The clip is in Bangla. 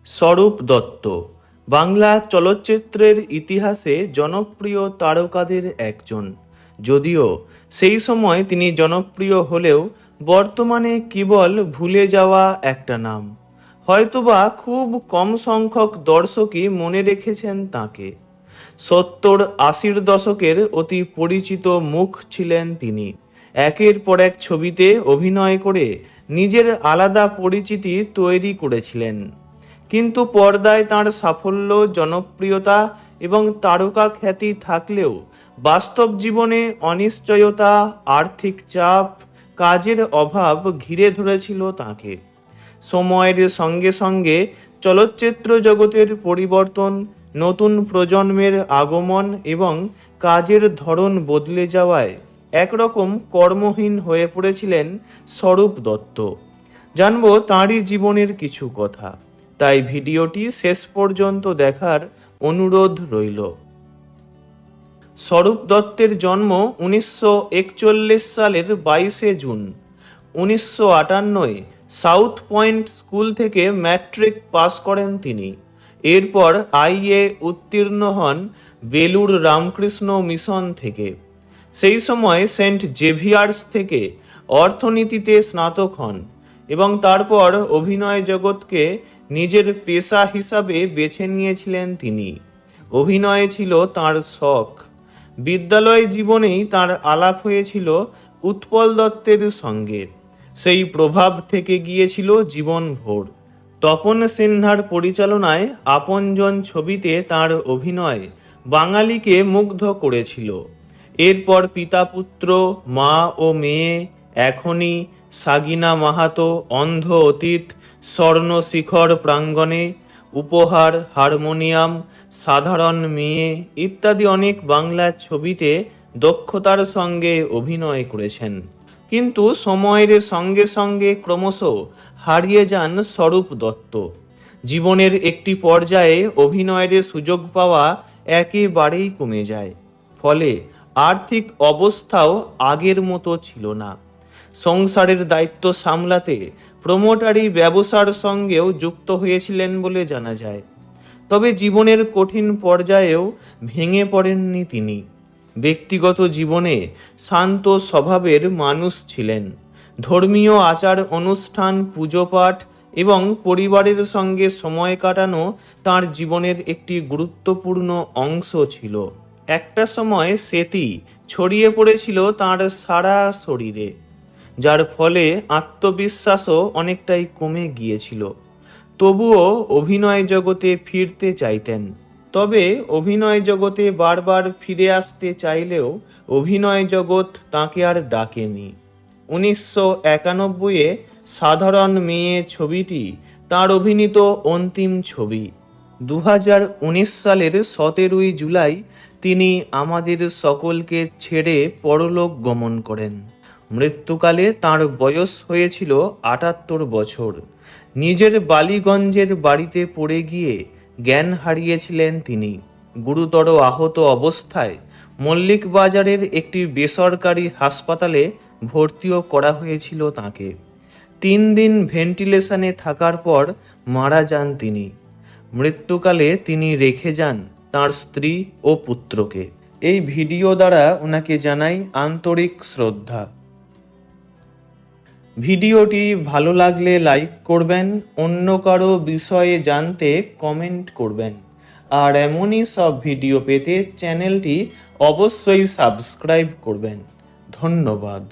স্বরূপ দত্ত বাংলা চলচ্চিত্রের ইতিহাসে জনপ্রিয় তারকাদের একজন। যদিও সেই সময় তিনি জনপ্রিয় হলেও বর্তমানে কেবল ভুলে যাওয়া একটা নাম। হয়তোবা খুব কম সংখ্যক দর্শকই মনে রেখেছেন তাকে। 70-80 দশকের অতি পরিচিত মুখ ছিলেন তিনি। একের পর এক ছবিতে অভিনয় করে নিজের আলাদা পরিচিতি তৈরি করেছিলেন। কিন্তু পর্দায় তার সাফল্য, জনপ্রিয়তা এবং তারকা খ্যাতি থাকলেও বাস্তব জীবনে অনিশ্চয়তা, আর্থিক চাপ, কাজের অভাব ঘিরে ধরেছিল তাকে। সময়ের সঙ্গে সঙ্গে চলচ্চিত্র জগতের পরিবর্তন, নতুন প্রজন্মের আগমন এবং কাজের ধরন বদলে যাওয়ায় একরকম কর্মহীন হয়ে পড়েছিলেন স্বরূপ দত্ত। জানবো তাঁরই জীবনের কিছু কথা, তাই ভিডিওটি শেষ পর্যন্ত দেখার অনুরোধ রইল। স্বরূপ দত্তের জন্ম 1941 সালের 22শে জুন। 1958 সাউথ পয়েন্ট স্কুল থেকে ম্যাট্রিক পাস করেন তিনি। এরপর আইএ উত্তীর্ণ হন বেলুড় রামকৃষ্ণ মিশন থেকে। সেই সময় সেন্ট জেভিয়ার্স থেকে অর্থনীতিতে স্নাতক হন এবং তারপর অভিনয় জগৎকে নিজের পেশা হিসাবে বেছে নিয়েছিলেন তিনি। অভিনয় ছিল তার শখ। বিদ্যালয় জীবনেই তার আলাপ হয়েছিল উৎপল দত্তের সঙ্গে। সেই প্রভাব থেকে গিয়েছিল জীবনভর। তপন সিনহার পরিচালনায় আপনজন ছবিতে তার অভিনয় বাঙালিকে মুগ্ধ করেছিল। এরপর পিতা পুত্র, মা ও মেয়ে, এখনই, সাগিনা মাহাতো, অন্ধ অতীত, স্বর্ণ শিখর প্রাঙ্গণে, উপহার, হারমোনিয়াম, সাধারণ মেয়ে ইত্যাদি অনেক বাংলা ছবিতে দক্ষতার সঙ্গে অভিনয় করেছেন। কিন্তু সময়ের সঙ্গে সঙ্গে ক্রমশ হারিয়ে যান স্বরূপ দত্ত। জীবনের একটি পর্যায়ে অভিনয়ের সুযোগ পাওয়া একেবারেই কমে যায়। ফলে আর্থিক অবস্থাও আগের মতো ছিল না। সংসারের দায়িত্ব সামলাতে প্রমোটারি ব্যবসার সঙ্গেও যুক্ত হয়েছিলেন বলে জানা যায়। তবে জীবনের কঠিন পর্যায়েও ভেঙে পড়েননি তিনি। ব্যক্তিগত জীবনে শান্ত স্বভাবের মানুষ ছিলেন। ধর্মীয় আচার অনুষ্ঠান, পুজো পাঠ এবং পরিবারের সঙ্গে সময় কাটানো তাঁর জীবনের একটি গুরুত্বপূর্ণ অংশ ছিল। একটা সময় স্মৃতি ছড়িয়ে পড়েছিল তাঁর সারা শরীরে, যার ফলে আত্মবিশ্বাসও অনেকটাই কমে গিয়েছিল। তবুও অভিনয় জগতে ফিরতে চাইতেন। তবে অভিনয় জগতে বারবার ফিরে আসতে চাইলেও অভিনয় জগৎ তাকে আর ডাকেনি। 1991-এ সাধারণ মেয়ে ছবিটি তাঁর অভিনীত অন্তিম ছবি। 2019 সালের 17 জুলাই তিনি আমাদের সকলকে ছেড়ে পরলোক গমন করেন। মৃত্যুকালে তাঁর বয়স হয়েছিল 78 বছর। নিজের বালিগঞ্জের বাড়িতে পড়ে গিয়ে জ্ঞান হারিয়েছিলেন তিনি। গুরুতর আহত অবস্থায় মল্লিক বাজারের একটি বেসরকারি হাসপাতালে ভর্তিও করা হয়েছিল তাকে। 3 দিন ভেন্টিলেশনে থাকার পর মারা যান তিনি। মৃত্যুকালে তিনি রেখে যান তাঁর স্ত্রী ও পুত্রকে। এই ভিডিও দ্বারা ওনাকে জানাই আন্তরিক শ্রদ্ধা। ভিডিওটি ভালো লাগলে লাইক করবেন, অন্য কারো বিষয়ে জানতে কমেন্ট করবেন, আর এমনই সব ভিডিও পেতে চ্যানেলটি অবশ্যই সাবস্ক্রাইব করবেন। ধন্যবাদ।